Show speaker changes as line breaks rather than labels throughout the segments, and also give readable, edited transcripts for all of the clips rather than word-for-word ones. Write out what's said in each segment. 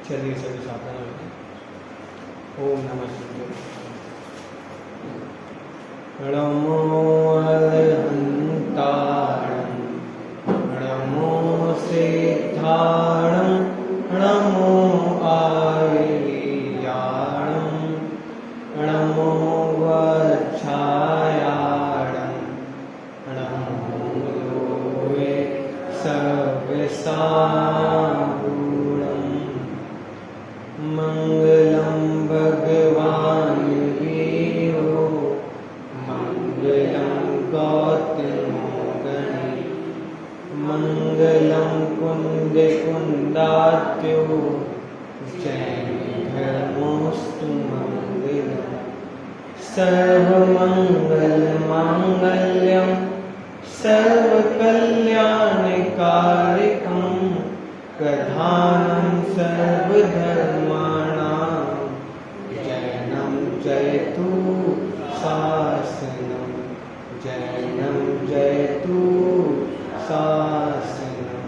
चलिए सभी सावधान हो जाए। ओम नमः शिवाय। नमो अरहंताणं, नमो सिद्धाणं, नमो आयर्याणं, नमो वच्छायाणं, नमो लोहे सर्वसारूढं। मंगलं भगवान् वीरो, मंगलं गौतमो गणे, मंगलं कुन्दकुन्दात्यो, जैनधर्मोऽस्तु मंगलम्। सर्वमङ्गलमाङ्गल्यं सर्वकल्याणकारिकं, प्रधानं सर्वधर्माणां, जैनं जयतु शासनं, जैनं जयतु शासनं।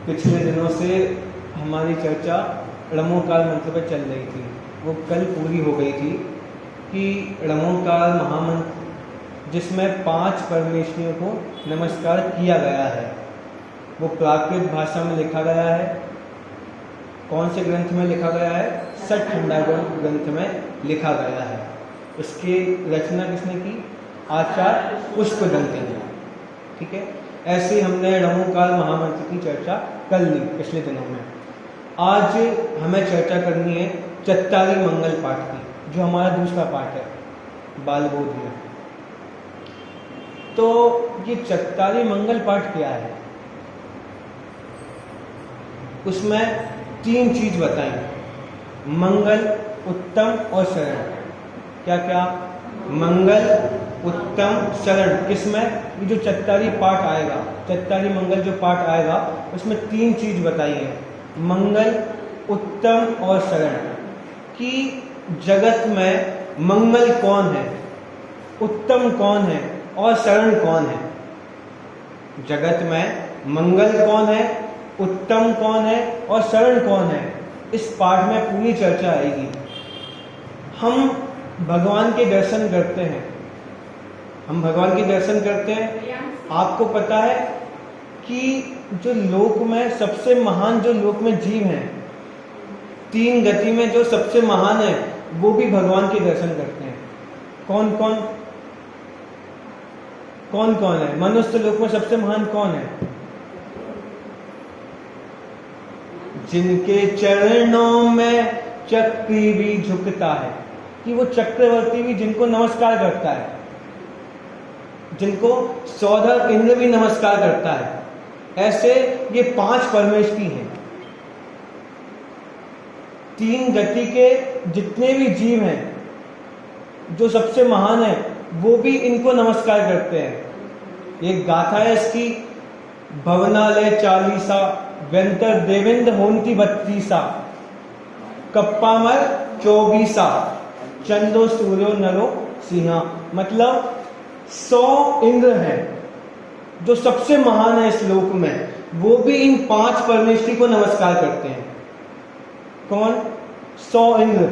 पिछले दिनों से हमारी चर्चा णमोकार मंत्र पर चल रही थी। वो कल पूरी हो गई थी कि णमोकार महामंत्र जिसमें 5 परमेश्वरियों को नमस्कार किया गया है, वो प्राकृत भाषा में लिखा गया है। कौन से ग्रंथ में लिखा गया है? सठखंडागम ग्रंथ में लिखा गया है। इसकी रचना किसने की? आचार्य पुष्पदंती ने। ठीक है, ऐसे हमने णमोकार महामंत्र की चर्चा कर ली पिछले दिनों में। आज हमें चर्चा करनी है चत्तारी मंगल पाठ की, जो हमारा दूसरा पाठ है बालबोध में। तो ये चत्तारी मंगल पाठ क्या है? उसमें 3 चीज बताएं, मंगल, उत्तम और शरण। क्या क्या? मंगल, उत्तम, शरण। किसमें? ये जो चत्तारी पाठ आएगा, चत्तारी मंगल जो पाठ आएगा, उसमें 3 चीज बताई है, मंगल, उत्तम और शरण। कि जगत में मंगल कौन है, उत्तम कौन है और शरण कौन है। जगत में मंगल कौन है, उत्तम कौन है और शरण कौन है, इस पाठ में पूरी चर्चा आएगी। हम भगवान के दर्शन करते हैं, हम भगवान के दर्शन करते हैं। आपको पता है कि जो लोक में सबसे महान, जो लोक में जीव हैं, 3 गति में जो सबसे महान है, वो भी भगवान के दर्शन करते हैं। कौन कौन? कौन कौन है? मनुष्य लोक में सबसे महान कौन है? जिनके चरणों में चक्र भी झुकता है, कि वो चक्रवर्ती भी जिनको नमस्कार करता है, जिनको सौधर इंद्र भी नमस्कार करता है। ऐसे ये 5 परमेश्वरी हैं। 3 गति के जितने भी जीव हैं, जो सबसे महान है, वो भी इनको नमस्कार करते हैं। एक गाथा है इसकी, भवनालय 40, व्यंतर देवेंद्र होंती 32, कप्पामर 24, चंदो सूर्यो नरो सिंहा। मतलब 100 इंद्र हैं जो सबसे महान है इस लोक में, वो भी इन 5 परमेश्वरी को नमस्कार करते हैं। कौन? 100 इंद्र।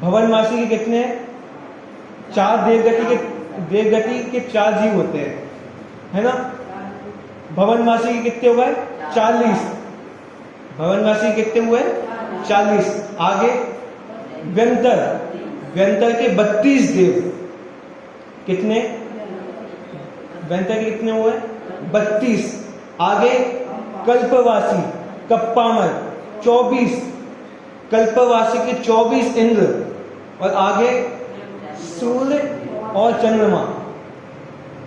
भवनवासी के कितने हैं? 4 देवगति के 4 जीव होते हैं, है ना। भवनवासी के कितने हो गए? 40। भवनवासी कितने हुए? 40। आगे व्यंतर के 32 देव। कितने? व्यंतर के कितने हुए? 32। आगे कल्पवासी, कप्पामर 24, कल्पवासी के 24 इंद्र। और आगे सूर्य और चंद्रमा,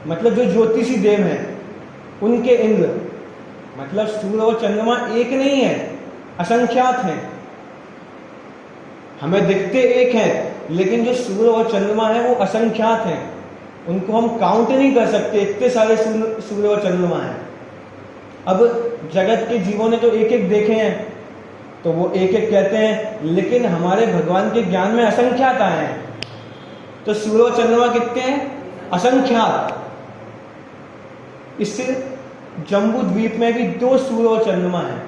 मतलब जो ज्योतिषी देव हैं, उनके इंद्र। मतलब सूर्य और चंद्रमा एक नहीं है, असंख्यात हैं। हमें दिखते एक हैं, लेकिन जो सूर्य और चंद्रमा है वो असंख्यात हैं। उनको हम काउंट नहीं कर सकते, इतने सारे सूर्य और चंद्रमा हैं। अब जगत के जीवों ने तो एक एक देखे हैं, तो वो एक एक कहते हैं, लेकिन हमारे भगवान के ज्ञान में असंख्यात आए हैं। तो सूर्य और चंद्रमा कितने हैं? असंख्यात। इससे जम्बू द्वीप में भी 2 सूर्य और चंद्रमा हैं।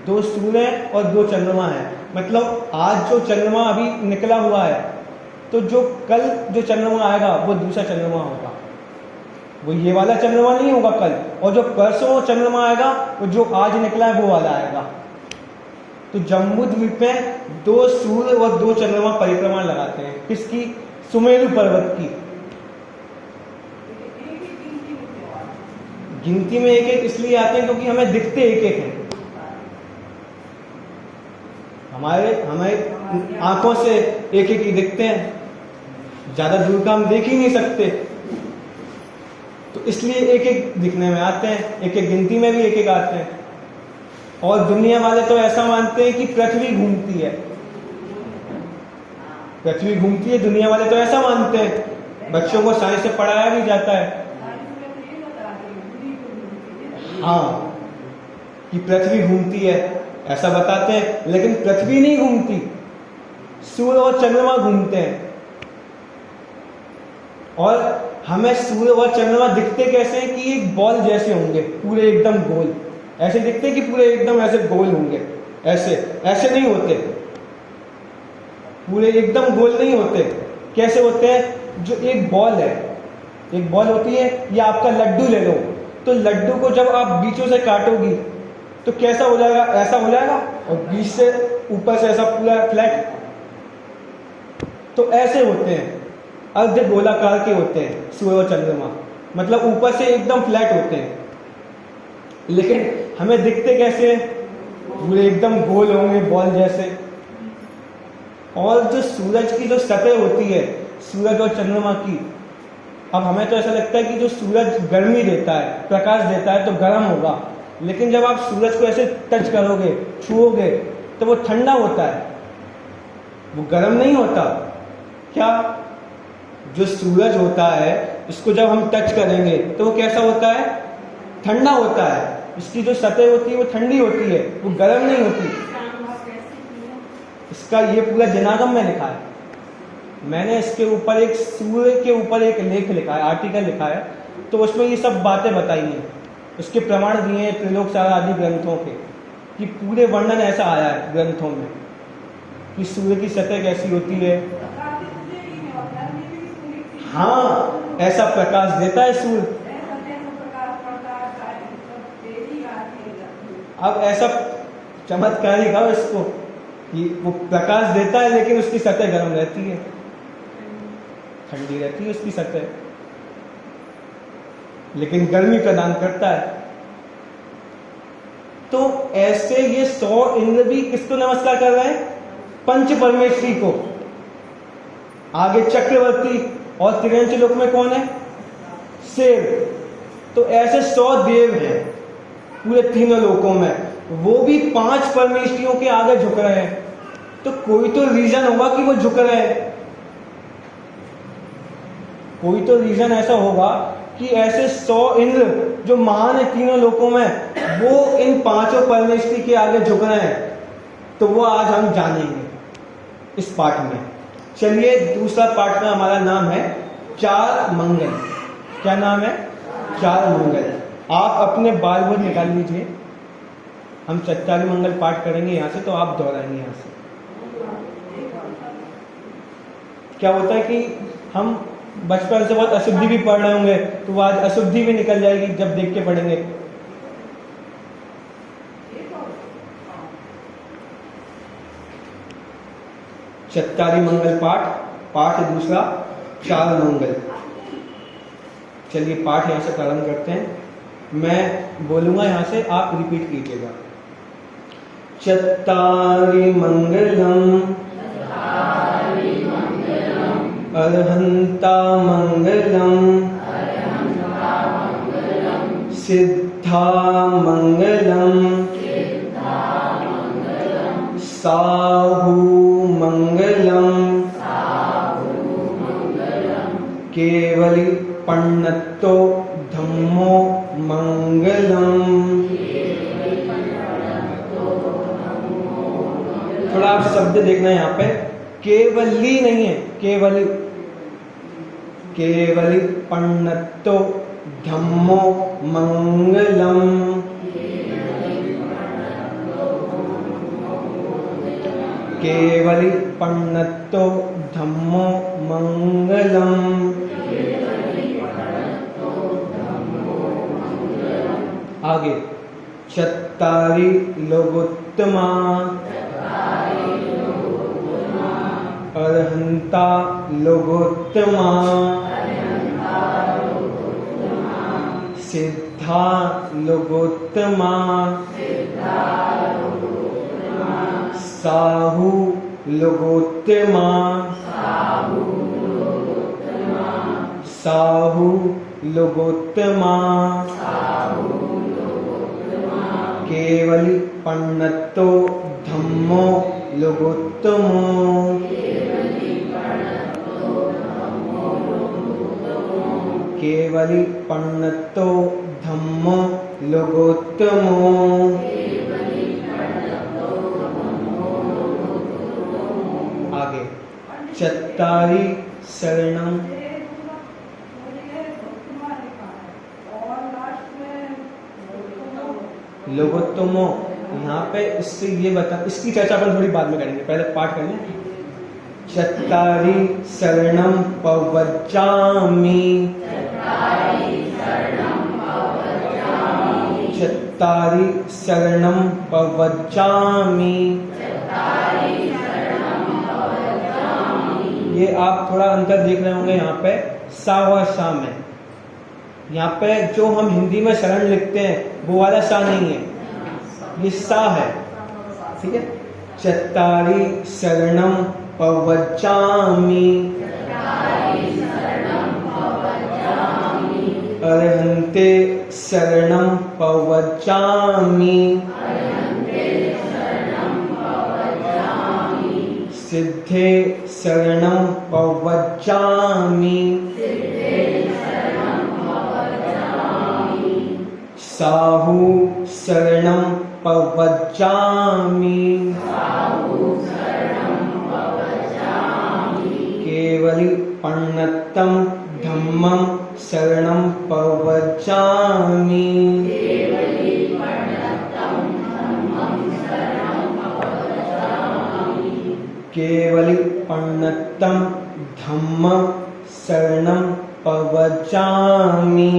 दो सूर्य और दो चंद्रमा है। मतलब आज जो चंद्रमा अभी निकला हुआ है, तो जो कल जो चंद्रमा आएगा वो दूसरा चंद्रमा होगा, वो ये वाला चंद्रमा नहीं होगा कल। और जो परसों चंद्रमा आएगा वो जो आज निकला है वो वाला आएगा। तो जम्बू द्वीप में दो सूर्य और दो चंद्रमा परिक्रमा लगाते हैं। किसकी? सुमेरु पर्वत की। गिनती में एक एक इसलिए आते हैं क्योंकि हमें दिखते एक एक हैं। हमें आंखों से एक एक ही दिखते हैं, ज्यादा दूर का हम देख ही नहीं सकते, तो इसलिए एक एक दिखने में आते हैं, एक एक गिनती में भी एक एक आते हैं। और दुनिया वाले तो ऐसा मानते हैं कि पृथ्वी घूमती है, पृथ्वी घूमती है, दुनिया वाले तो ऐसा मानते हैं। बच्चों को साइंस से पढ़ाया भी जाता है, हाँ, कि पृथ्वी घूमती है, ऐसा बताते हैं। लेकिन पृथ्वी नहीं घूमती, सूर्य और चंद्रमा घूमते हैं। और हमें सूर्य और चंद्रमा दिखते कैसे हैं कि एक बॉल जैसे होंगे, पूरे एकदम गोल। ऐसे दिखते हैं कि पूरे एकदम ऐसे गोल होंगे, ऐसे ऐसे नहीं होते, पूरे एकदम गोल नहीं होते। कैसे होते हैं? जो एक बॉल है, एक बॉल होती है, या आपका लड्डू ले लो, तो लड्डू को जब आप बीचों से काटोगी तो कैसा हो जाएगा? ऐसा हो जाएगा, और बीच से ऊपर से ऐसा पूरा फ्लैट। तो ऐसे होते हैं, अर्ध गोलाकार के होते हैं सूर्य और चंद्रमा, मतलब ऊपर से एकदम फ्लैट होते हैं। लेकिन हमें दिखते कैसे हैं? पूरे एकदम गोल होंगे, बॉल जैसे। और जो सूरज की जो सतह होती है सूरज और चंद्रमा की, अब हमें तो ऐसा लगता है कि जो सूरज गर्मी देता है, प्रकाश देता है, तो गर्म होगा। लेकिन जब आप सूरज को ऐसे टच करोगे, छुओगे, तो वो ठंडा होता है, वो गर्म नहीं होता। क्या? जो सूरज होता है इसको जब हम टच करेंगे तो वो कैसा होता है? ठंडा होता है। इसकी जो सतह होती है वो ठंडी होती है, वो गर्म नहीं होती। इसका ये पूरा जनागम में लिखा है, मैंने इसके ऊपर एक सूर्य के ऊपर एक लेख लिखा है, आर्टिकल लिखा है, तो उसमें ये सब बातें बताई हैं, उसके प्रमाण दिए हैं त्रिलोकसार आदि ग्रंथों के, कि पूरे वर्णन ऐसा आया है ग्रंथों में कि सूर्य की सतह कैसी होती है। हाँ, ऐसा प्रकाश देता है सूर्य। अब ऐसा चमत्कार ही कहो इसको कि वो प्रकाश देता है लेकिन उसकी सतह गर्म रहती है, ठंडी रहती है उसकी सतह, लेकिन गर्मी प्रदान करता है। तो ऐसे ये 100 इंद्र भी किसको नमस्कार कर रहे हैं? पंच परमेश्वरी को। आगे चक्रवर्ती, और तिरंच लोक में कौन है? शेर। तो ऐसे 100 देव हैं पूरे तीनों लोकों में, वो भी 5 परमेश्वरियों के आगे झुक रहे हैं। तो कोई तो रीजन होगा कि वो झुक रहे हैं, कोई तो रीजन ऐसा होगा कि ऐसे 100 इंद्र जो महान है तीनों लोकों में, वो इन 5 परमेश्वरी के आगे झुक रहे हैं। तो वो आज हम जानेंगे इस पाठ में। चलिए, दूसरा पाठ का हमारा नाम है 4 मंगल। क्या नाम है? 4 मंगल। आप अपने बाल भर निकाल लीजिए, हम 44 मंगल पाठ करेंगे यहाँ से, तो आप दोहराएंगे यहाँ से। क्या होता है कि हम बचपन से बहुत अशुद्धि भी पढ़ रहे होंगे, तो वो आज अशुद्धि भी निकल जाएगी जब देख के पढ़ेंगे। चत्तारी मंगल पाठ, पाठ दूसरा 4 मंगल। चलिए पाठ यहाँ से प्रारंभ करते हैं। मैं बोलूंगा यहाँ से, आप रिपीट कीजिएगा। चत्तारि मंगलम अर्हंता मंगलम सिद्धा मंगलम साहू मंगलम केवली पन्नतो धम्मो मंगलम। थोड़ा आप शब्द देखना है यहाँ पे, केवली नहीं है, केवली, केवली पन्नतो धम्मो मंगलम। केवली पन्नतो धम्मो मंगलम। आगे चत्तारि लोकोत्तमा अरहंता लोकोत्तमा सिद्धा लोकोत्तमा साहु लोकोत्तमा साहु लोकोत्तमा केवली पन्नतो धम्मो लोकोत्तमो। केवली पन्नतो धम्मो लोकोत्तमो। आगे चत्तारि शरणम लोकोत्तमो। यहाँ पे इससे ये बता, इसकी चर्चा अपन थोड़ी बाद में करेंगे, पहले पाठ करेंगे। चत्तारि शरणम पवज्जामि चत्तारि शरणम पवज्जामि। ये आप थोड़ा अंतर देख रहे होंगे यहाँ पे सा और शा में। यहाँ पे जो हम हिंदी में शरण लिखते हैं वो वाला सा नहीं है, ये सा है, ठीक है। चत्तारि शरणम पवज्जामि अरहन्ते शरणम पवज्जामि सिद्धे शरणम पवज्जामि साहु शरणम पवज्जामि केवली पन्नतम धम्मम शरणम पवज्जामि। केवली पन्नतम धम्मम शरणम पवज्जामि।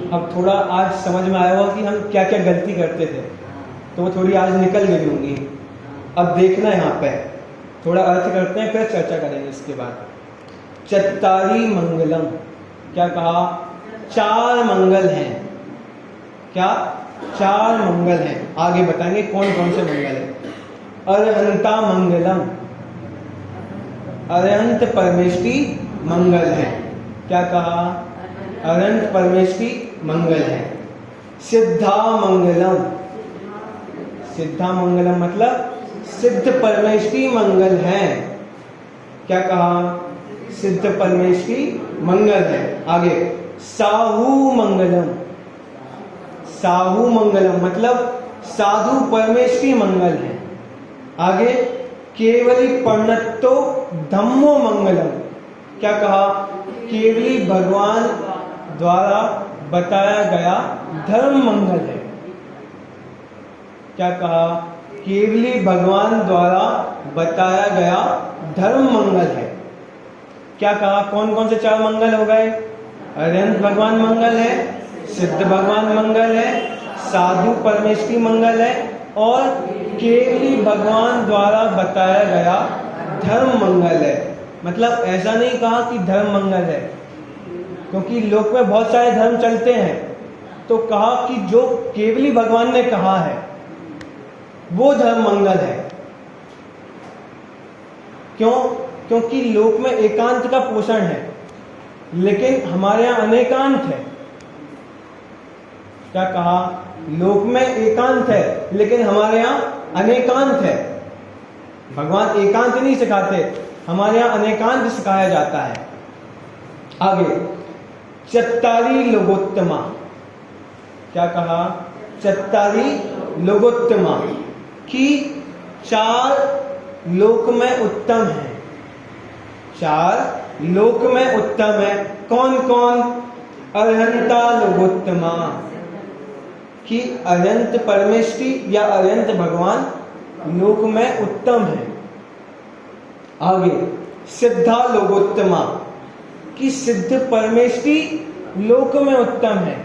अब थोड़ा आज समझ में आया होगा कि हम क्या क्या गलती करते थे, तो वो थोड़ी आज निकल गई होंगी। अब देखना यहाँ पे थोड़ा अर्थ करते हैं, फिर चर्चा करेंगे इसके बाद। चत्तारि मंगलम, क्या कहा? चार मंगल हैं। क्या? चार मंगल हैं। आगे बताएंगे कौन कौन से मंगल हैं। अरहंता मंगलम, अरहंत परमेष्टि मंगल है। क्या कहा? अरहंत परमेष्टि मंगल है। सिद्धा मंगलम, सिद्धा मंगलम मतलब सिद्ध परमेष्टि मंगल है। क्या कहा? सिद्ध परमेष्टि मंगल है। आगे साहु मंगलम, साहु मंगलम मतलब साधु परमेष्टि मंगल है। आगे केवली पन्नतो धम्मो मंगलम, क्या कहा? केवली भगवान द्वारा बताया गया धर्म मंगल है। क्या कहा? केवली भगवान द्वारा बताया गया धर्म मंगल है। क्या कहा? कौन कौन से चार मंगल हो गए? अरहंत भगवान मंगल है, सिद्ध भगवान मंगल है, साधु परमेष्टि मंगल है और केवली भगवान द्वारा बताया गया धर्म मंगल है। मतलब ऐसा नहीं कहा कि धर्म मंगल है, क्योंकि लोक में बहुत सारे धर्म चलते हैं, तो कहा कि जो केवली भगवान ने कहा है वो धर्म मंगल है। क्यों? क्योंकि लोक में एकांत का पोषण है, लेकिन हमारे यहाँ अनेकांत है। क्या कहा? लोक में एकांत है लेकिन हमारे यहाँ अनेकांत है। भगवान एकांत नहीं सिखाते, हमारे यहाँ अनेकांत सिखाया जाता है। आगे चत्तारि लोकोत्तमा, क्या कहा? चत्तारि लोकोत्तमा कि चार लोक में उत्तम है। चार लोक में उत्तम है। कौन कौन? अरहंता लोकोत्तमा, कि अनंत परमेष्टि या अनंत भगवान लोक में उत्तम है। आगे सिद्धा लोकोत्तमा, कि सिद्ध परमेष्टि लोक में उत्तम है।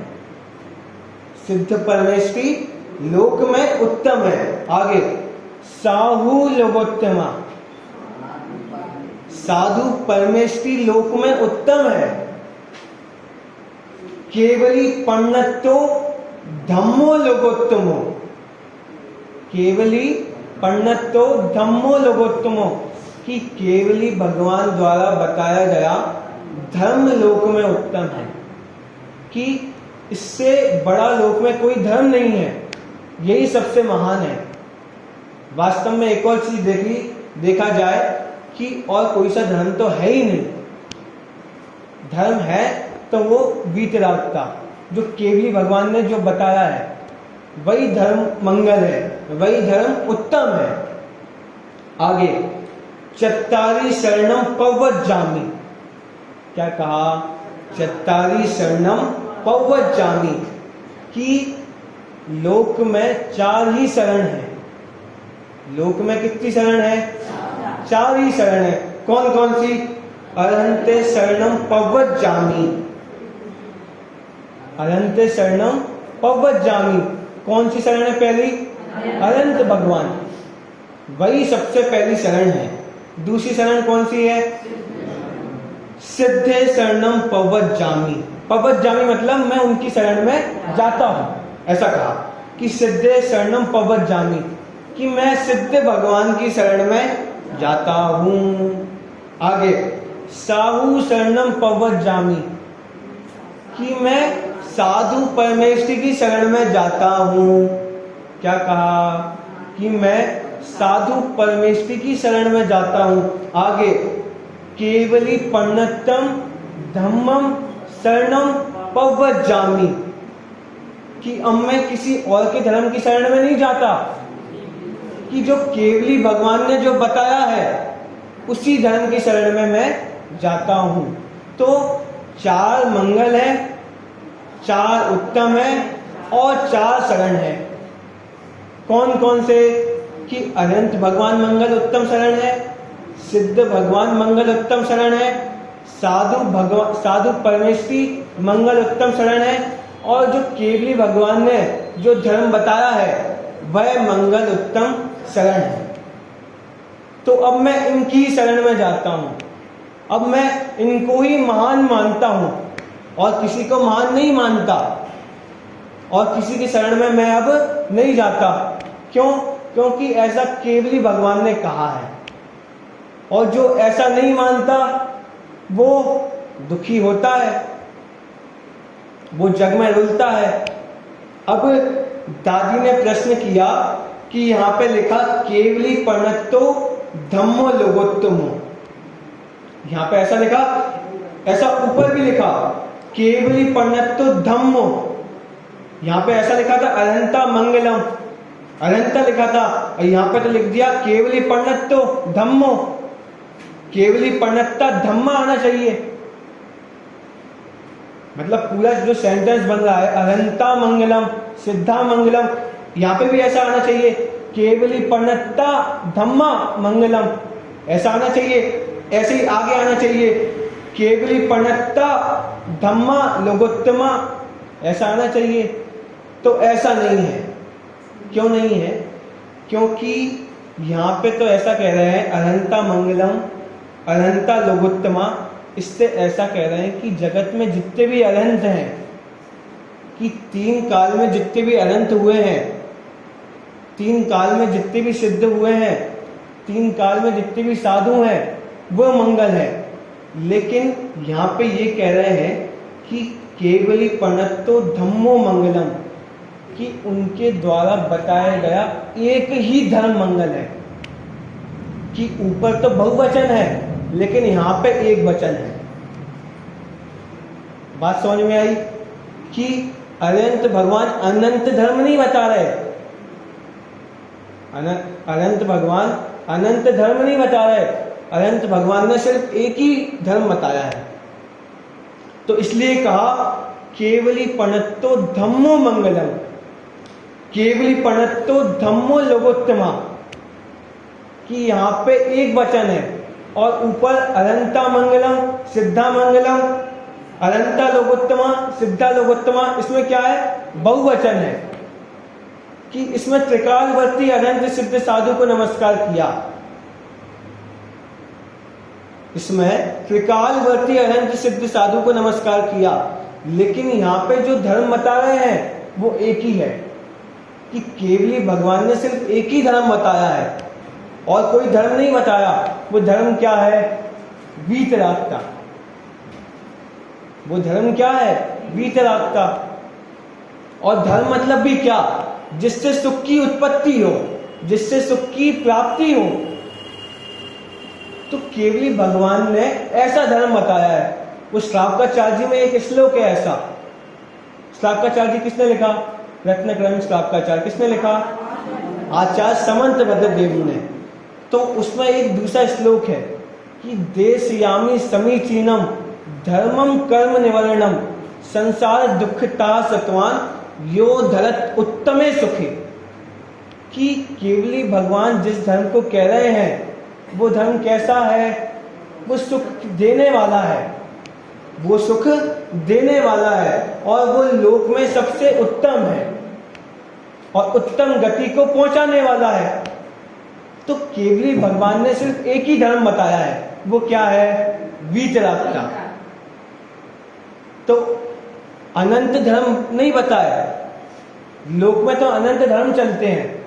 सिद्ध परमेष्टि लोक में उत्तम है। आगे साहू लोकोत्तमा, साधु परमेष्टि लोक में उत्तम है। केवली पण्णत्तो धम्मो लोकोत्तमो, केवली पण्णत्तो धम्मो लोकोत्तमो, कि केवली भगवान द्वारा बताया गया धर्म लोक में उत्तम है, कि इससे बड़ा लोक में कोई धर्म नहीं है, यही सबसे महान है। वास्तव में एक और चीज देखा जाए कि और कोई सा धर्म तो है ही नहीं। धर्म है तो वो वीतरागता, जो केवली भगवान ने जो बताया है वही धर्म मंगल है, वही धर्म उत्तम है। आगे चत्तारी शरणम पवज्जामि, क्या कहा? चत्तारी शरणम पवज्जामि, कि लोक में 4 ही शरण है। लोक में कितनी शरण है? 4 ही शरण है। कौन कौन सी? अरहन्ते शरणम पवज्जामि, अरहन्ते शरणम पवज्जामि। कौन सी शरण है पहली? अनंत भगवान, वही सबसे पहली शरण है। दूसरी शरण कौन सी है? सिद्धे शरणम पवज्जामि। पवज्जामि मतलब मैं उनकी शरण में जाता हूं, ऐसा कहा कि सिद्धे शरणम पवज्जामि, कि मैं सिद्ध भगवान की शरण में जाता हूं। आगे साहू शरणम पवज्जामि, कि मैं साधु परमेष्टि की शरण में जाता हूं। क्या कहा? कि मैं साधु परमेष्टि की शरण में जाता हूं। आगे केवली पण्णत्तम धम्मम शरणम पवज्जामि, कि अब मैं किसी और के धर्म की शरण में नहीं जाता, कि जो केवली भगवान ने जो बताया है उसी धर्म की शरण में मैं जाता हूं। तो 4 मंगल है, 4 उत्तम है और 4 शरण है। कौन कौन से? कि अनंत भगवान मंगल उत्तम शरण है, सिद्ध भगवान मंगल उत्तम शरण है, साधु परमेष्टि मंगल उत्तम शरण है, और जो केवली भगवान ने जो धर्म बताया है वह मंगल उत्तम शरण है। तो अब मैं इनकी शरण में जाता हूं, अब मैं इनको ही महान मानता हूं और किसी को महान नहीं मानता, और किसी की शरण में मैं अब नहीं जाता। क्यों? क्योंकि ऐसा केवली भगवान ने कहा है, और जो ऐसा नहीं मानता वो दुखी होता है, वो जग में रुलता है। अब दादी ने प्रश्न किया कि यहाँ पे लिखा केवली पण्णत्तो धम्मो लोकोत्तमो, यहाँ पे ऐसा लिखा, ऐसा ऊपर भी लिखा केवली पण्णत्तो धम्मो, यहाँ पे ऐसा लिखा था अनंता मंगलम, अनंता लिखा था, और यहाँ पे तो लिख दिया केवली पण्णत्तो धम्मो। केवली पण्णत्ता धम्मा आना चाहिए, मतलब पूरा जो सेंटेंस बन रहा है अनंता मंगलम सिद्धा मंगलम, यहाँ पे भी ऐसा आना चाहिए केवली पण्णत्ता धम्मा मंगलम, ऐसा आना चाहिए। ऐसे ही आगे आना चाहिए केवली पण्णत्ता धम्मा लोकोत्तमा, ऐसा आना चाहिए। तो ऐसा नहीं है। क्यों नहीं है? क्योंकि यहाँ पे तो ऐसा कह रहे हैं अनंता मंगलम अनंता लोकोत्तमा, इससे ऐसा कह रहे हैं कि जगत में जितने भी अनंत हैं, कि 3 काल में जितने भी अनंत हुए हैं, 3 काल में जितने भी सिद्ध हुए हैं, 3 काल में जितने भी साधु हैं, वो मंगल है। लेकिन यहाँ पे ये कह रहे हैं कि केवली पण्णत्तो धम्मो मंगलम, कि उनके द्वारा बताया गया एक ही धर्म मंगल है। कि ऊपर तो बहुवचन है लेकिन यहाँ पे एक वचन है। बात समझ में आई? कि अनंत भगवान अनंत धर्म नहीं बता रहे, अनंत भगवान अनंत धर्म नहीं बता रहे, अनंत भगवान ने सिर्फ एक ही धर्म बताया है। तो इसलिए कहा केवली पण्णत्तो धम्मो मंगलम, केवली प्रणतो धम्मो लोकोत्तमा, कि यहाँ पे एक वचन है और ऊपर अनंता मंगलम सिद्धा मंगलम, अनंता लोकोत्तमा सिद्धा लोकोत्तमा, इसमें क्या है? बहुवचन है कि इसमें त्रिकालवर्ती अनंत सिद्ध साधु को नमस्कार किया। इसमें त्रिकालवर्ती अनंत सिद्ध साधु को नमस्कार किया, लेकिन यहाँ पे जो धर्म बता रहे हैं वो एक ही है कि केवली भगवान ने सिर्फ एक ही धर्म बताया है और कोई धर्म नहीं बताया। वो धर्म क्या है? वीतरागता। वो धर्म क्या है? वीतरागता। और धर्म मतलब भी क्या? जिससे सुख की उत्पत्ति हो, जिससे सुख की प्राप्ति हो। तो केवली भगवान ने ऐसा धर्म बताया है। वो श्रावकाचार्य में एक श्लोक है ऐसा। श्रावकाचार्य किसने लिखा? रत्नक्रम श्रावकाचार्य किसने लिखा? आचार्य समंत भद्रदेव ने। तो उसमें एक दूसरा श्लोक है कि देशयामी समीचीनम धर्मम कर्म निवारणम संसार दुखता सत्वान यो धरत उत्तमे सुखे, कि केवली भगवान जिस धर्म को कह रहे हैं वो धर्म कैसा है? वो सुख देने वाला है, वो सुख देने वाला है और वो लोक में सबसे उत्तम है और उत्तम गति को पहुंचाने वाला है। तो केवली भगवान ने सिर्फ एक ही धर्म बताया है, वो क्या है? वीतरागता। तो अनंत धर्म नहीं बताया। लोक में तो अनंत धर्म चलते हैं,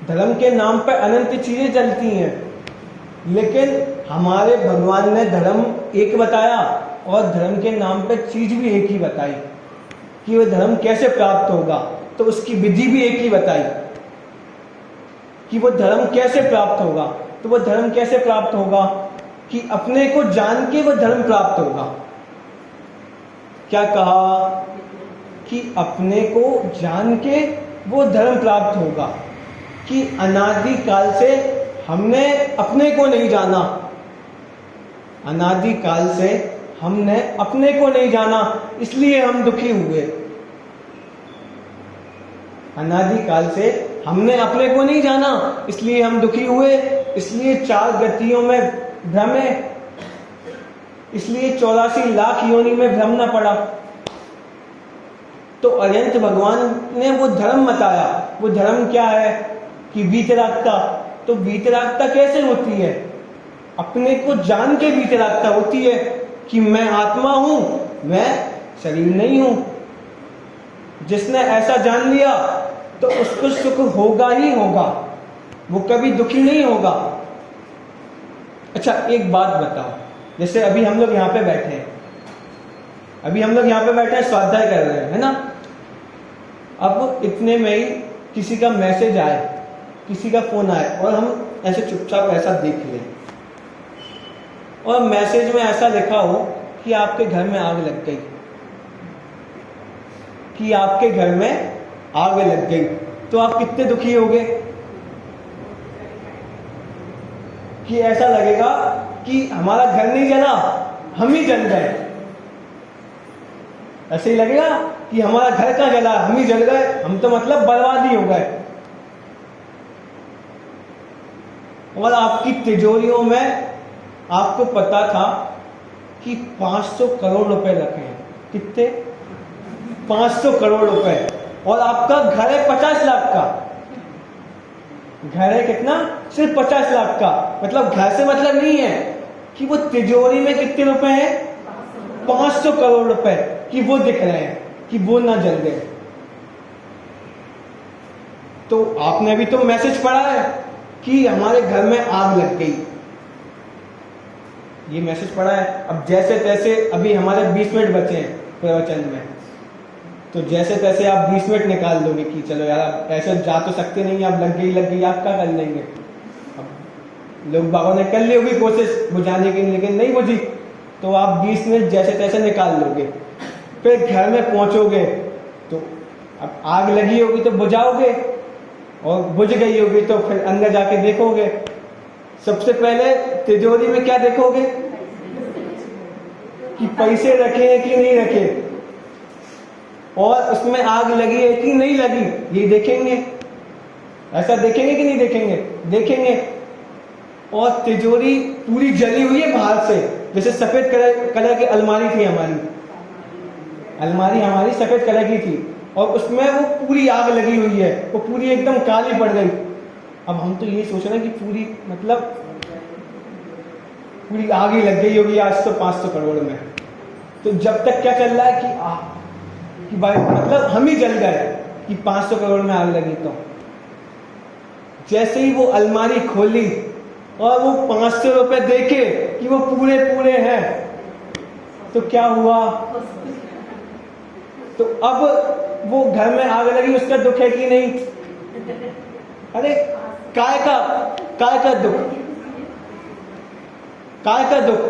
धर्म के नाम पर अनंत चीजें चलती हैं, लेकिन हमारे भगवान ने धर्म एक बताया और धर्म के नाम पर चीज भी एक ही बताई कि वह धर्म कैसे प्राप्त होगा। तो उसकी विधि भी एक ही बताई कि वो धर्म कैसे प्राप्त होगा। तो वो धर्म कैसे प्राप्त होगा? कि अपने को जान के वो धर्म प्राप्त होगा। क्या कहा? कि अपने को जान के वो धर्म प्राप्त होगा, कि अनादि काल से हमने अपने को नहीं जाना, अनादि काल से हमने अपने को नहीं जाना, इसलिए हम दुखी हुए। अनादि काल से हमने अपने को नहीं जाना, इसलिए हम दुखी हुए, इसलिए 4 गतियों में भ्रमे, इसलिए 84 लाख योनि में भ्रमना पड़ा। तो अनंत भगवान ने वो धर्म बताया। वो धर्म क्या है? कि वीतरागता। तो वीतरागता कैसे होती है? अपने को जान के वीतरागता होती है कि मैं आत्मा हूं, मैं शरीर नहीं हूं। जिसने ऐसा जान लिया तो उसको सुख होगा ही होगा, वो कभी दुखी नहीं होगा। अच्छा, एक बात बताओ, जैसे अभी हम लोग यहाँ पे बैठे हैं, स्वाध्याय कर रहे हैं, है ना? अब इतने में ही किसी का मैसेज आए, किसी का फोन आए और हम ऐसे चुपचाप ऐसा देख लें और मैसेज में ऐसा लिखा हो कि आपके घर में आग लग गई, कि आपके घर में आग लग गई, तो आप कितने दुखी होगे? कि ऐसा लगेगा कि हमारा घर नहीं जला, हम ही जल गए। ऐसे ही लगेगा कि हमारा घर कहाँ जला, हम ही जल गए, हम तो मतलब बर्बाद ही हो गए। और आपकी तिजोरियों में आपको पता था कि 500 करोड़ रुपए रखे हैं। कितने? 500 करोड़ रुपए। और आपका घर है 50 लाख का। घर है कितना? सिर्फ 50 लाख का। मतलब घर से मतलब नहीं है कि वो तिजोरी में कितने रुपए हैं? 500 करोड़ रुपए, कि वो दिख रहे हैं, कि वो ना जल गए। तो आपने अभी तो मैसेज पढ़ा है कि हमारे घर में आग लग गई, ये मैसेज पढ़ा है। अब जैसे तैसे अभी हमारे 20 मिनट बचे हैं प्रवचन में, तो जैसे तैसे आप 20 मिनट निकाल लोगे कि चलो यार ऐसे जा तो सकते नहीं, आप लग गई आप क्या कर लेंगे। अब लोग बाबा ने कर ली होगी कोशिश बुझाने की, लेकिन नहीं बुझी, तो आप 20 मिनट जैसे तैसे निकाल लोगे। फिर घर में पहुंचोगे तो अब आग लगी होगी तो बुझाओगे, और बुझ गई होगी तो फिर अंदर जाके देखोगे। सबसे पहले तिजोरी में क्या देखोगे? कि पैसे रखे हैं कि नहीं रखे। और उसमें आग लगी है कि नहीं लगी, ये देखेंगे। ऐसा देखेंगे कि नहीं देखेंगे? देखेंगे। और तिजोरी पूरी जली हुई है बाहर से, जैसे सफेद कलर की अलमारी थी हमारी, अलमारी हमारी सफेद कलर की थी, और उसमें वो पूरी आग लगी हुई है, वो पूरी एकदम काली पड़ गई। अब हम तो ये सोच रहे हैं कि पूरी मतलब पूरी आग ही लग गई होगी आज तो 500 करोड़ में। तो जब तक क्या चल रहा है कि भाई मतलब हम ही जल गए कि 500 करोड़ में आग लगी। तो जैसे ही वो अलमारी खोली और वो 500 रुपए देखे कि वो पूरे पूरे हैं, तो क्या हुआ? तो अब वो घर में आग लगी, उसका दुख है कि नहीं? अरे काय का दुख, काय का दुख,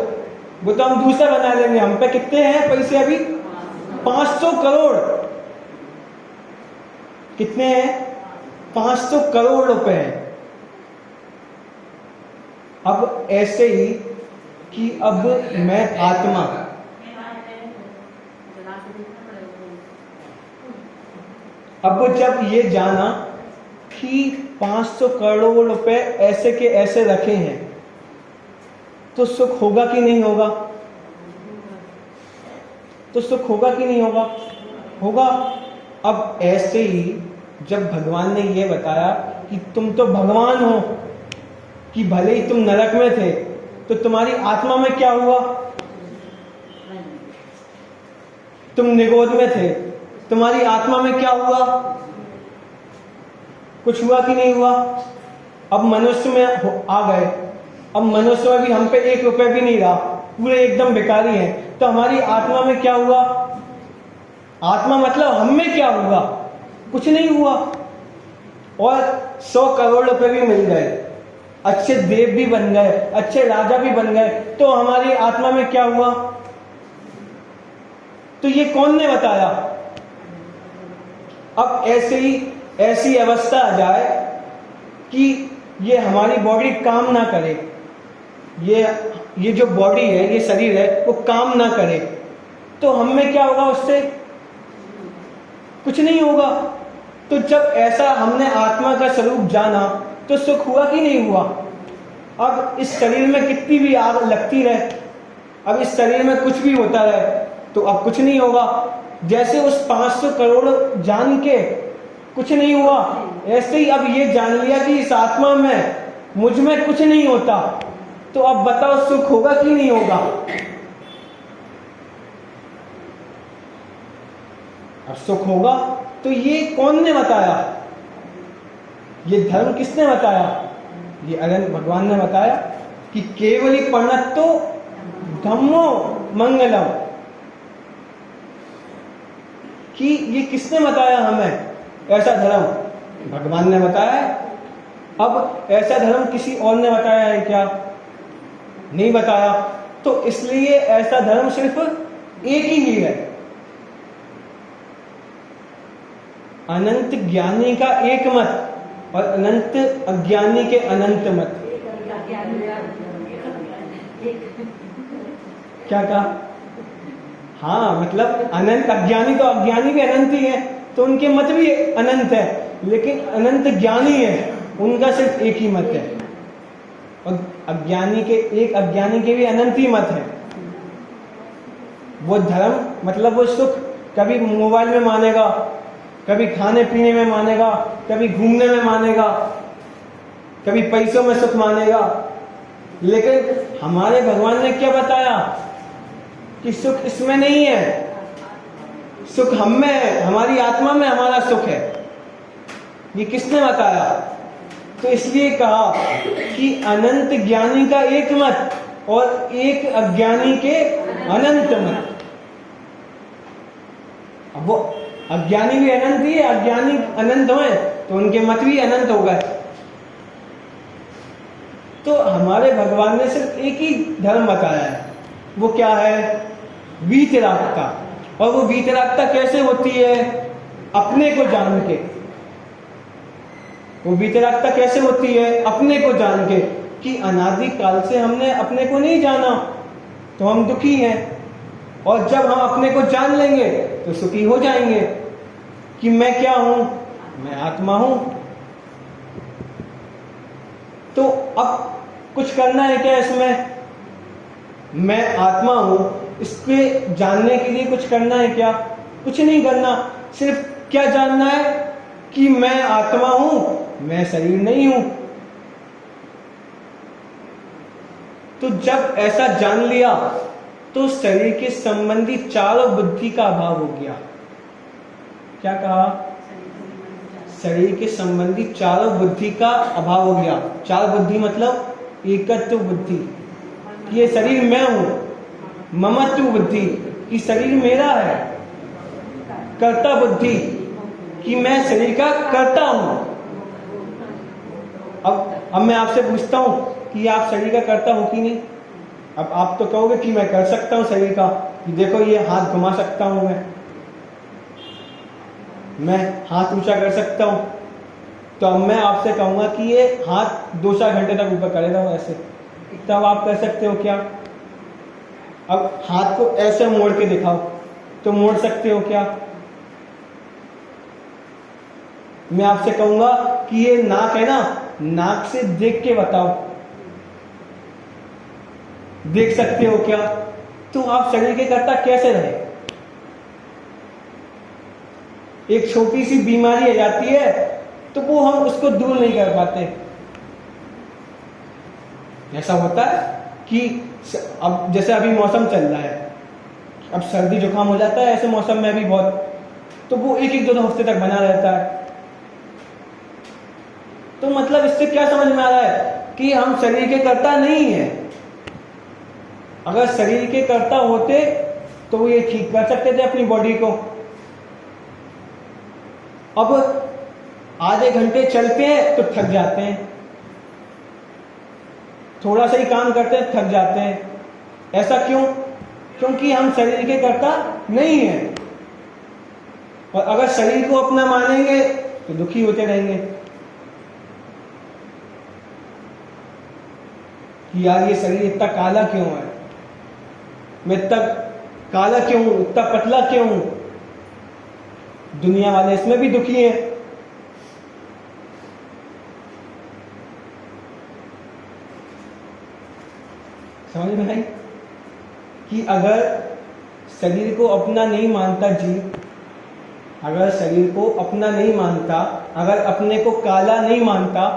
वो तो हम दूसरा बना लेंगे। हम पे कितने हैं पैसे अभी? 500 करोड़। कितने हैं? 500 करोड़ रुपए हैं। अब ऐसे ही कि अब मैं आत्मा, अब जब ये जाना कि 500 करोड़ रुपए ऐसे के ऐसे रखे हैं, तो सुख होगा कि नहीं होगा? तो सुख होगा कि नहीं होगा? होगा। अब ऐसे ही जब भगवान ने ये बताया कि तुम तो भगवान हो, कि भले ही तुम नरक में थे, तो तुम्हारी आत्मा में क्या हुआ? तुम निगोद में थे, तुम्हारी आत्मा में क्या हुआ? कुछ हुआ कि नहीं हुआ? अब मनुष्य में आ गए, अब मनुष्य में भी हम पे 1 रुपए भी नहीं रहा, पूरे एकदम भिखारी हैं। तो हमारी आत्मा में क्या हुआ? आत्मा मतलब हम में क्या हुआ? कुछ नहीं हुआ। और 100 करोड़ रुपए भी मिल गए, अच्छे देव भी बन गए, अच्छे राजा भी बन गए, तो हमारी आत्मा में क्या हुआ? तो ये कौन ने बताया? अब ऐसे ही ऐसी अवस्था आ जाए कि ये हमारी बॉडी काम ना करे, ये जो बॉडी है, ये शरीर है, वो काम ना करे, तो हम में क्या होगा? उससे कुछ नहीं होगा। तो जब ऐसा हमने आत्मा का स्वरूप जाना, तो सुख हुआ कि नहीं हुआ? अब इस शरीर में कितनी भी आग लगती रहे, अब इस शरीर में कुछ भी होता रहे, तो अब कुछ नहीं होगा। जैसे उस 500 करोड़ जान के कुछ नहीं हुआ, ऐसे ही अब ये जान लिया कि इस आत्मा में, मुझ में कुछ नहीं होता, तो अब बताओ सुख होगा कि नहीं होगा? अब सुख होगा। तो ये कौन ने बताया? ये धर्म किसने बताया? ये अनंत भगवान ने बताया कि केवली प्रणतो धम्मो मंगलम। कि ये किसने बताया हमें ऐसा धर्म? भगवान ने बताया है। अब ऐसा धर्म किसी और ने बताया है क्या? नहीं बताया। तो इसलिए ऐसा धर्म सिर्फ एक ही है, अनंत ज्ञानी का एक मत और अनंत अज्ञानी के अनंत मत। क्या कहा? हाँ, मतलब अनंत अज्ञानी, तो अज्ञानी भी अनंत ही है, तो उनके मत भी अनंत है, लेकिन अनंत ज्ञानी है, उनका सिर्फ एक ही मत है। और अज्ञानी के भी अनंत ही मत है। वो धर्म मतलब वो सुख कभी मोबाइल में मानेगा, कभी खाने पीने में मानेगा, कभी घूमने में मानेगा, कभी पैसों में सुख मानेगा। लेकिन हमारे भगवान ने क्या बताया कि सुख इसमें नहीं है, सुख हम में है, हमारी आत्मा में हमारा सुख है। ये किसने बताया? तो इसलिए कहा कि अनंत ज्ञानी का एक मत और एक अज्ञानी के अनंत मत। अब वो अज्ञानी भी अनंत ही है, अज्ञानी अनंत है, तो उनके मत भी अनंत हो गए। तो हमारे भगवान ने सिर्फ एक ही धर्म बताया है, वो क्या है? वीतरागता। और वो वीतरागता कैसे होती है? अपने को जान के। वो वीतरागता कैसे होती है? अपने को जान के, कि अनादि काल से हमने अपने को नहीं जाना, तो हम दुखी हैं। और जब हम अपने को जान लेंगे तो सुखी हो जाएंगे कि मैं क्या हूं, मैं आत्मा हूं। तो अब कुछ करना है क्या इसमें? मैं आत्मा हूं, इसके जानने के लिए कुछ करना है क्या? कुछ नहीं करना। सिर्फ क्या जानना है कि मैं आत्मा हूं, मैं शरीर नहीं हूं। तो जब ऐसा जान लिया तो शरीर के संबंधी चारों बुद्धि का अभाव हो गया। क्या कहा? शरीर के संबंधी चारों बुद्धि का अभाव हो गया। चार बुद्धि मतलब एकत्व बुद्धि कि ये शरीर मैं हूं, ममत्व बुद्धि कि शरीर मेरा है, कर्ता बुद्धि कि मैं शरीर का कर्ता हूं। अब मैं आपसे पूछता हूं कि आप शरीर का कर्ता हो कि नहीं? अब आप तो कहोगे कि मैं कर सकता हूं शरीर का, कि देखो ये हाथ घुमा सकता हूं, मैं हाथ ऊंचा कर सकता हूं। तो अब मैं आपसे कहूंगा कि ये हाथ 2-4 घंटे तक ऊपर करेगा ऐसे, तब आप कर सकते हो क्या? अब हाथ को ऐसे मोड़ के दिखाओ, तो मोड़ सकते हो क्या? मैं आपसे कहूंगा कि ये नाक है ना, नाक से देख के बताओ, देख सकते हो क्या? तो आप शरीर के कर्ता कैसे रहे? एक छोटी सी बीमारी आ जाती है तो वो हम उसको दूर नहीं कर पाते। ऐसा होता है कि अब जैसे अभी मौसम चल रहा है, अब सर्दी जुकाम हो जाता है ऐसे मौसम में भी बहुत, तो वो 1-2 हफ्ते तक बना रहता है। तो मतलब इससे क्या समझ में आ रहा है कि हम शरीर के कर्ता नहीं है। अगर शरीर के कर्ता होते तो वो ये ठीक कर सकते थे अपनी बॉडी को। अब आधे घंटे चलते हैं तो थक जाते हैं, थोड़ा सा ही काम करते हैं थक जाते हैं। ऐसा क्यों? क्योंकि हम शरीर के कर्ता नहीं हैं। और अगर शरीर को अपना मानेंगे तो दुखी होते रहेंगे कि यार ये शरीर इतना काला क्यों है, मैं इतना काला क्यों हूं, इतना पतला क्यों हूं। दुनिया वाले इसमें भी दुखी हैं। समझ में आई कि अगर शरीर को अपना नहीं मानता जीव, अगर शरीर को अपना नहीं मानता, अगर अपने को काला नहीं मानता,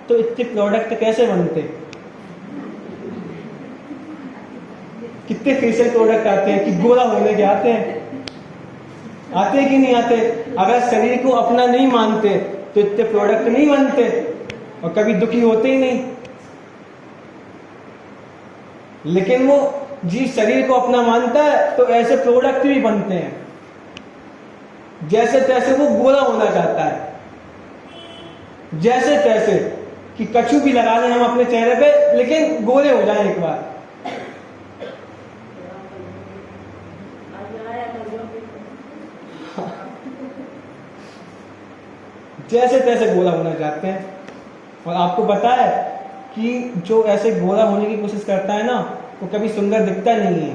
तो इतने प्रोडक्ट कैसे बनते? कितने फेशियल प्रोडक्ट आते हैं कि गोरा होने के आते हैं, आते कि नहीं आते? अगर शरीर को अपना नहीं मानते तो इतने प्रोडक्ट नहीं बनते और कभी दुखी होते ही नहीं। लेकिन वो जीव शरीर को अपना मानता है तो ऐसे प्रोडक्ट भी बनते हैं। जैसे तैसे वो गोरा होना चाहता है, जैसे तैसे कि कछू भी लगा लें हम अपने चेहरे पे लेकिन गोरे हो जाएं एक बार। जैसे तैसे गोरा होना चाहते हैं। और आपको पता है कि जो ऐसे गोरा होने की कोशिश करता है ना, वो कभी सुंदर दिखता नहीं है,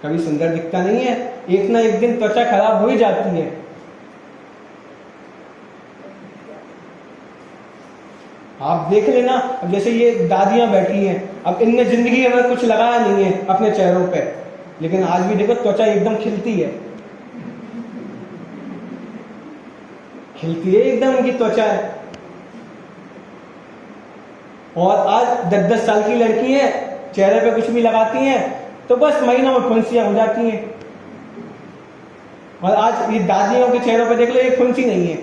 कभी सुंदर दिखता नहीं है। एक ना एक दिन त्वचा खराब हो ही जाती है। आप देख लेना, अब जैसे ये दादियां बैठी हैं, अब इनने जिंदगी में कुछ लगाया नहीं है अपने चेहरों पे, लेकिन आज भी देखो त्वचा एकदम खिलती है, खिलती है एकदम, इनकी त्वचा है। और आज 10-10 साल की लड़की है, चेहरे पे कुछ भी लगाती हैं तो बस महीनों में फुंसियां हो जाती हैं। और आज ये दादियों के चेहरों पे देख लो, एक फुंसी नहीं है।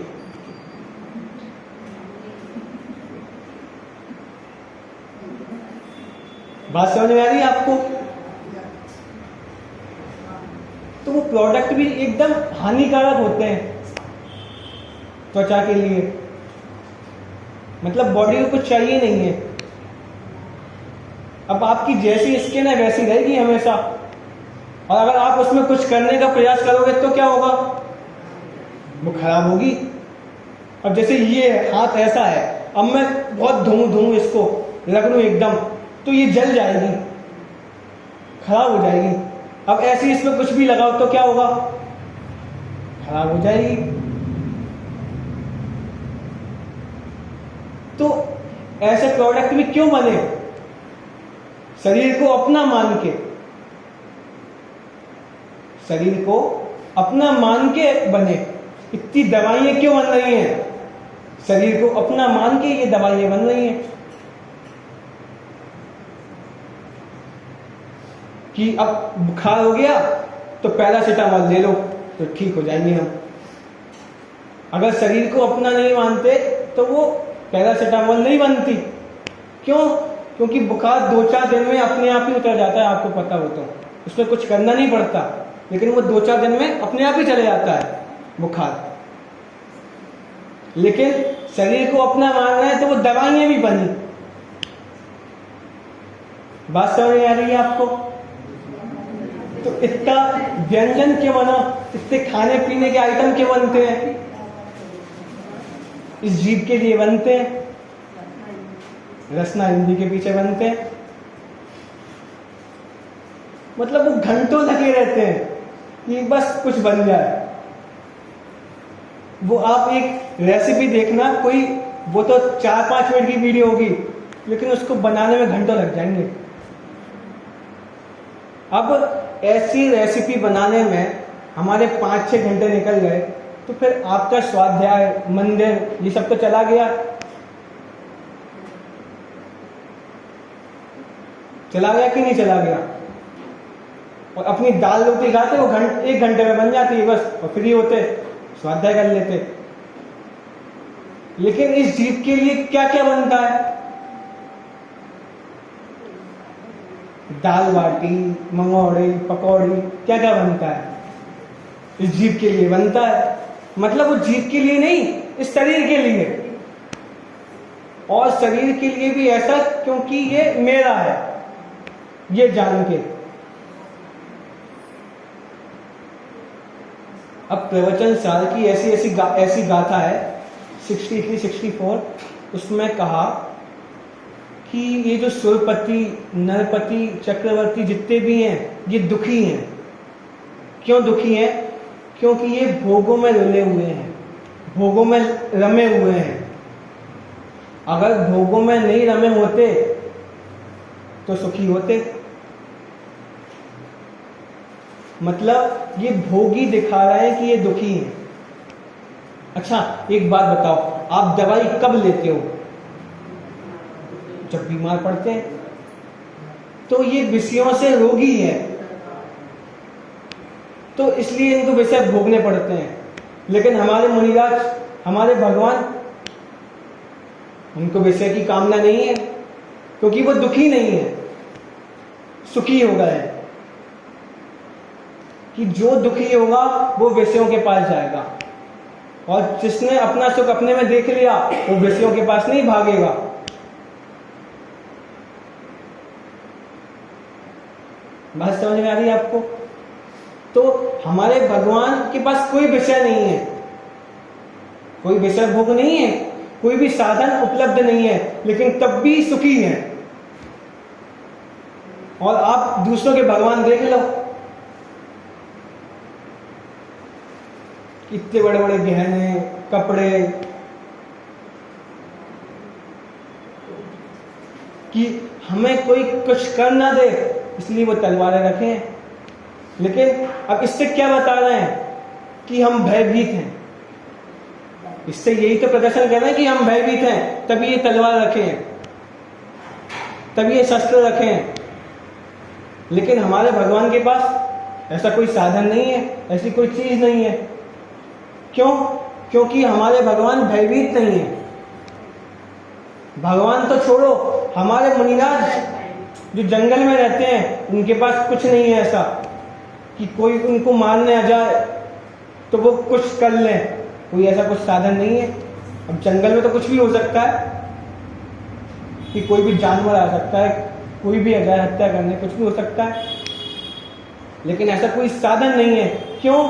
बात समझ में आ रही है आपको? तो वो प्रोडक्ट भी एकदम हानिकारक होते हैं त्वचा के लिए। मतलब बॉडी को कुछ चाहिए नहीं है। अब आपकी जैसी स्किन है वैसी रहेगी हमेशा, और अगर आप उसमें कुछ करने का प्रयास करोगे तो क्या होगा? वो खराब होगी। अब जैसे ये हाथ ऐसा है, अब मैं बहुत धोऊं इसको, रगड़ूं एकदम, तो ये जल जाएगी। खराब हो जाएगी। अब ऐसे ही इसमें कुछ भी लगाओ तो क्या होगा, खराब हो जाएगी। तो ऐसे प्रोडक्ट भी क्यों बने, शरीर को अपना मान के, शरीर को अपना मान के बने। इतनी दवाइयां क्यों बन रही हैं, शरीर को अपना मान के ये दवाइयां बन रही हैं कि अब बुखार हो गया तो पैरासिटामोल ले लो तो ठीक हो जाएंगे हम। अगर शरीर को अपना नहीं मानते तो वो पैरासिटामोल नहीं बनती। क्यों? क्योंकि बुखार 2-4 दिन में अपने आप ही उतर जाता है, आपको पता हो तो, उसमें कुछ करना नहीं पड़ता, लेकिन वो 2-4 दिन में अपने आप ही चले जाता है बुखार। लेकिन शरीर को अपना मानना है तो वो दवाइयां भी बनी। बात समझ में आ रही है आपको? तो इतना व्यंजन क्यों बना, इतने खाने पीने के आइटम क्यों बनते हैं, इस जीव के लिए बनते हैं। रसना हिंदी के पीछे बनते हैं, मतलब वो घंटों लगे रहते हैं कि बस कुछ बन जाए। वो आप एक रेसिपी देखना, कोई वो तो 4-5 मिनट की वीडियो होगी, लेकिन उसको बनाने में घंटों लग जाएंगे। अब ऐसी रेसिपी बनाने में हमारे 5-6 घंटे निकल गए, तो फिर आपका स्वाध्याय, मंदिर, ये सब तो चला गया। चला गया कि नहीं चला गया? और अपनी दाल रोटी खाते वो 1 घंटे में बन जाती है बस, और फ्री होते, स्वाध्याय कर लेते। लेकिन इस जीव के लिए क्या क्या बनता है? दाल बाटी, मंगोड़े, पकौड़ी, क्या क्या बनता है इस जीव के लिए बनता है। मतलब वो जीव के लिए नहीं, इस शरीर के लिए। और शरीर के लिए भी ऐसा क्योंकि ये मेरा है, ये जान के। अब प्रवचन सार की ऐसी गाथा है 63-64, उसमें कहा कि ये जो सुरपति, नरपति, चक्रवर्ती जितने भी हैं, ये दुखी हैं। क्यों दुखी हैं? क्योंकि ये भोगों में रुले हुए हैं, भोगों में रमे हुए हैं। अगर भोगों में नहीं रमे होते तो सुखी होते। मतलब ये भोगी दिखा रहे हैं कि ये दुखी हैं। अच्छा एक बात बताओ, आप दवाई कब लेते हो? जब बीमार पड़ते हैं। तो ये विषयों से रोगी है, तो इसलिए इनको विषय भोगने पड़ते हैं। लेकिन हमारे मुनिराज, हमारे भगवान, उनको विषय की कामना नहीं है, क्योंकि वो दुखी नहीं है, सुखी हो गए हैं। कि जो दुखी होगा वो विषयों के पास जाएगा, और जिसने अपना सुख अपने में देख लिया वो विषयों के पास नहीं भागेगा। बात समझ में आ रही है आपको? तो हमारे भगवान के पास कोई विषय नहीं है, कोई विषय भोग नहीं है, कोई भी साधन उपलब्ध नहीं है, लेकिन तब भी सुखी है। और आप दूसरों के भगवान देख लो, इतने बड़े बड़े गहने, कपड़े, कि हमें कोई कुछ कर ना दे इसलिए वो तलवारें रखें। लेकिन अब इससे क्या बता रहे हैं? कि हम भयभीत हैं। इससे यही तो प्रदर्शन कर रहे हैं कि हम भयभीत हैं, तभी ये तलवार रखे हैं, तभी ये शस्त्र रखे हैं। लेकिन हमारे भगवान के पास ऐसा कोई साधन नहीं है, ऐसी कोई चीज नहीं है। क्यों? क्योंकि हमारे भगवान भयभीत नहीं है। भगवान तो छोड़ो, हमारे मुनिराज जो जंगल में रहते हैं, उनके पास कुछ नहीं है ऐसा कि कोई उनको मारने आ जाए तो वो कुछ कर लें, कोई ऐसा कुछ साधन नहीं है। अब जंगल में तो कुछ भी हो सकता है, कि कोई भी जानवर आ सकता है, कोई भी आ जाए हत्या करने, कुछ भी हो सकता है। लेकिन ऐसा कोई साधन नहीं है। क्यों?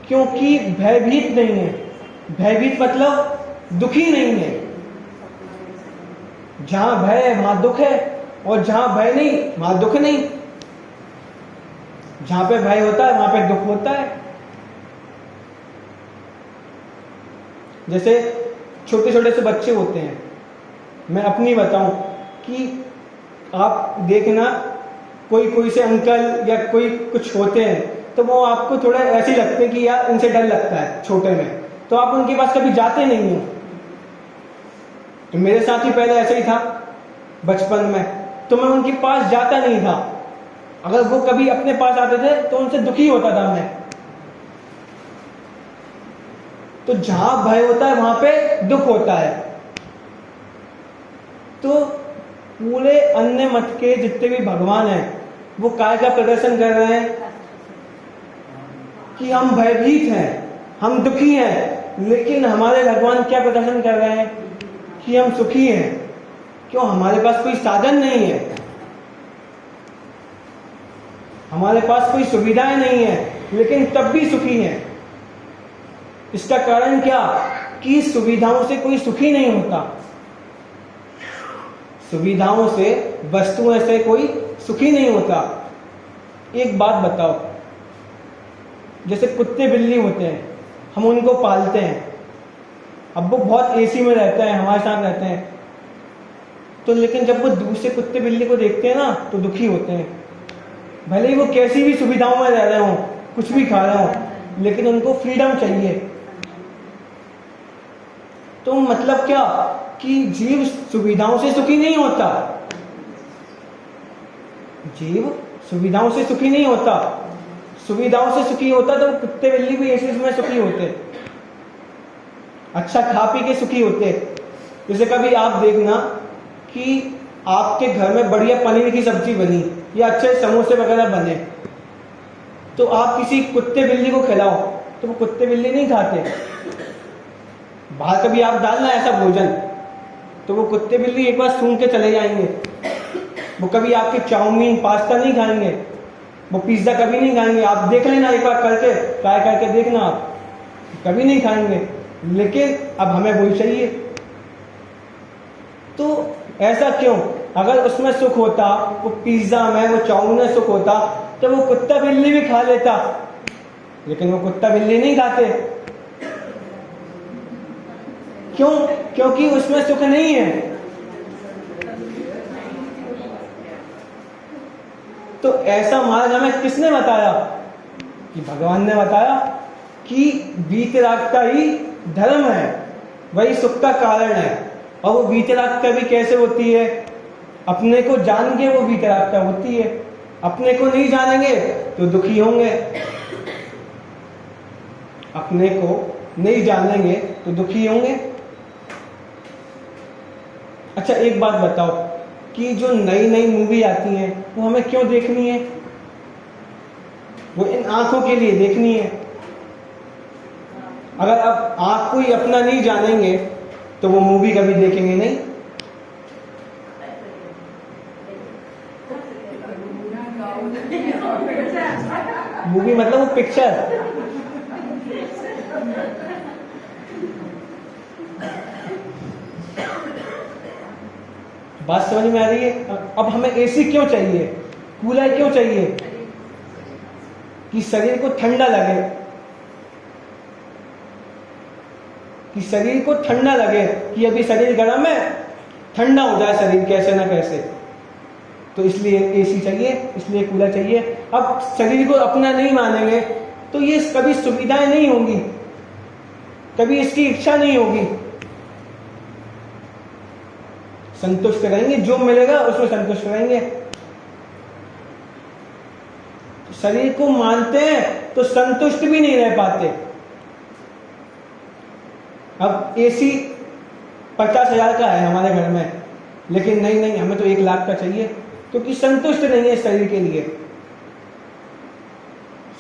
क्योंकि भयभीत नहीं है। भयभीत मतलब दुखी नहीं है। जहां भय है वहां दुख है, और जहां भय नहीं वहां दुख नहीं। जहां पे भय होता है वहां पे दुख होता है। जैसे छोटे छोटे से बच्चे होते हैं, मैं अपनी बताऊं कि आप देखना कोई कोई से अंकल या कोई कुछ होते हैं तो वो आपको थोड़ा ऐसे लगते हैं कि यार इनसे डर लगता है छोटे में, तो आप उनके पास कभी जाते नहीं हो। तो मेरे साथ ही पहले ऐसे ही था बचपन में, तो मैं उनके पास जाता नहीं था। अगर वो कभी अपने पास आते थे तो उनसे दुखी होता था मैं। तो जहां भय होता है वहां पे दुख होता है। तो पूरे अन्य मत के जितने भी भगवान हैं वो काय का प्रदर्शन कर रहे हैं कि हम भयभीत हैं, हम दुखी हैं, लेकिन हमारे भगवान क्या प्रदर्शन कर रहे हैं कि हम सुखी हैं। क्यों? हमारे पास कोई साधन नहीं है, हमारे पास कोई सुविधाएं नहीं है, लेकिन तब भी सुखी हैं। इसका कारण क्या? कि सुविधाओं से कोई सुखी नहीं होता, सुविधाओं से, वस्तुओं से कोई सुखी नहीं होता। एक बात बताओ, जैसे कुत्ते बिल्ली होते हैं, हम उनको पालते हैं, अब वो बहुत एसी में रहते हैं, हमारे साथ रहते हैं, तो लेकिन जब वो दूसरे कुत्ते बिल्ली को देखते हैं ना तो दुखी होते हैं। भले ही वो कैसी भी सुविधाओं में रह रहे हों, कुछ भी खा रहे हों, लेकिन उनको फ्रीडम चाहिए। तो मतलब क्या कि जीव सुविधाओं से सुखी नहीं होता, जीव सुविधाओं से सुखी नहीं होता। सुविधाओं से सुखी होता तो कुत्ते बिल्ली भी ऐसे में सुखी होते, अच्छा खा पी के सुखी होते। जैसे कभी आप देखना कि आपके घर में बढ़िया पनीर की सब्जी बनी या अच्छे समोसे वगैरह बने, तो आप किसी कुत्ते बिल्ली को खिलाओ तो वो कुत्ते बिल्ली नहीं खाते। बाहर कभी आप डालना ऐसा भोजन तो वो कुत्ते बिल्ली एक बार सूंघ के चले जाएंगे। वो कभी आपके चाउमीन पास्ता नहीं खाएंगे, वो पिज्जा कभी नहीं खाएंगे। आप देख लेना एक बार करके, ट्राई करके देखना, आप कभी नहीं खाएंगे। लेकिन अब हमें वही चाहिए। तो ऐसा क्यों? अगर उसमें सुख होता, वो पिज्जा में, वो चाउमीन में सुख होता, तो वो कुत्ता बिल्ली भी खा लेता, लेकिन वो कुत्ता बिल्ली नहीं खाते। क्यों? क्योंकि उसमें सुख नहीं है। तो ऐसा मार्ग हमें किसने बताया? कि भगवान ने बताया कि वीतरागता ही धर्म है, वही सुख का कारण है। और वो वीतरागता भी कैसे होती है? अपने को जान के वो वीतरागता होती है, अपने को नहीं जानेंगे तो दुखी होंगे, अपने को नहीं जानेंगे तो दुखी होंगे। अच्छा एक बात बताओ कि जो नई नई मूवी आती हैं वो हमें क्यों देखनी है? वो इन आंखों के लिए देखनी है। अगर आप आंख को ही अपना नहीं जानेंगे तो वो मूवी कभी देखेंगे नहीं। मूवी मतलब वो पिक्चर। बात समझ में आ रही है? अब हमें एसी क्यों चाहिए, कूलर क्यों चाहिए? कि शरीर को ठंडा लगे, कि शरीर को ठंडा लगे, कि अभी शरीर गर्म है, ठंडा हो जाए शरीर कैसे ना कैसे। तो इसलिए एसी चाहिए, इसलिए कूलर चाहिए। अब शरीर को अपना नहीं मानेंगे तो ये कभी सुविधाएं नहीं होंगी, कभी इसकी इच्छा नहीं होगी। संतुष्ट रहेंगे, जो मिलेगा उसमें संतुष्ट रहेंगे। शरीर को मानते हैं तो संतुष्ट भी नहीं रह पाते। अब एसी 50,000 का है हमारे घर में, लेकिन नहीं हमें तो 1 लाख का चाहिए, क्योंकि संतुष्ट नहीं है शरीर के लिए,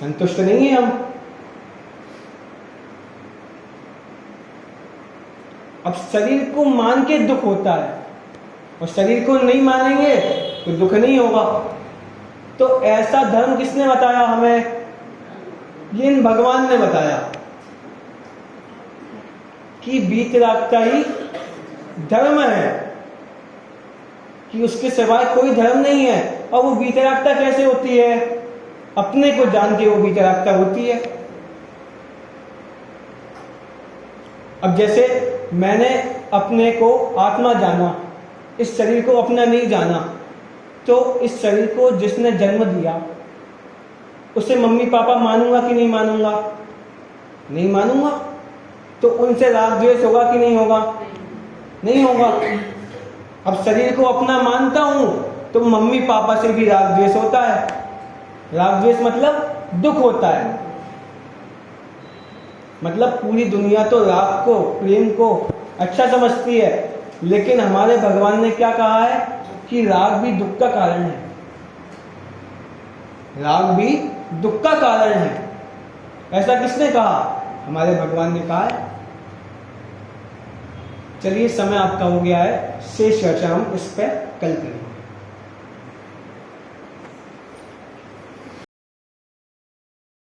संतुष्ट नहीं है हम। अब शरीर को मान के दुख होता है और शरीर को नहीं मानेंगे तो दुख नहीं होगा। तो ऐसा धर्म किसने बताया हमें? ये इन भगवान ने बताया कि वीतरागता ही धर्म है, कि उसके सिवाय कोई धर्म नहीं है। और वो वीतरागता कैसे होती है? अपने को जान के वो विकरागता होती है। अब जैसे मैंने अपने को आत्मा जाना, इस शरीर को अपना नहीं जाना, तो इस शरीर को जिसने जन्म दिया उसे मम्मी पापा मानूंगा कि नहीं मानूंगा? नहीं मानूंगा। तो उनसे राग द्वेष होगा कि नहीं होगा? नहीं होगा। अब शरीर को अपना मानता हूं तो मम्मी पापा से भी राग द्वेष होता है। राग द्वेष मतलब दुख होता है। मतलब पूरी दुनिया तो राग को, प्रेम को अच्छा समझती है, लेकिन हमारे भगवान ने क्या कहा है कि राग भी दुख का कारण है। राग भी दुख का कारण है। ऐसा किसने कहा? हमारे भगवान ने कहा है। चलिए, समय आपका हो गया है, शेष चर्चा हम इस पर कल करेंगे।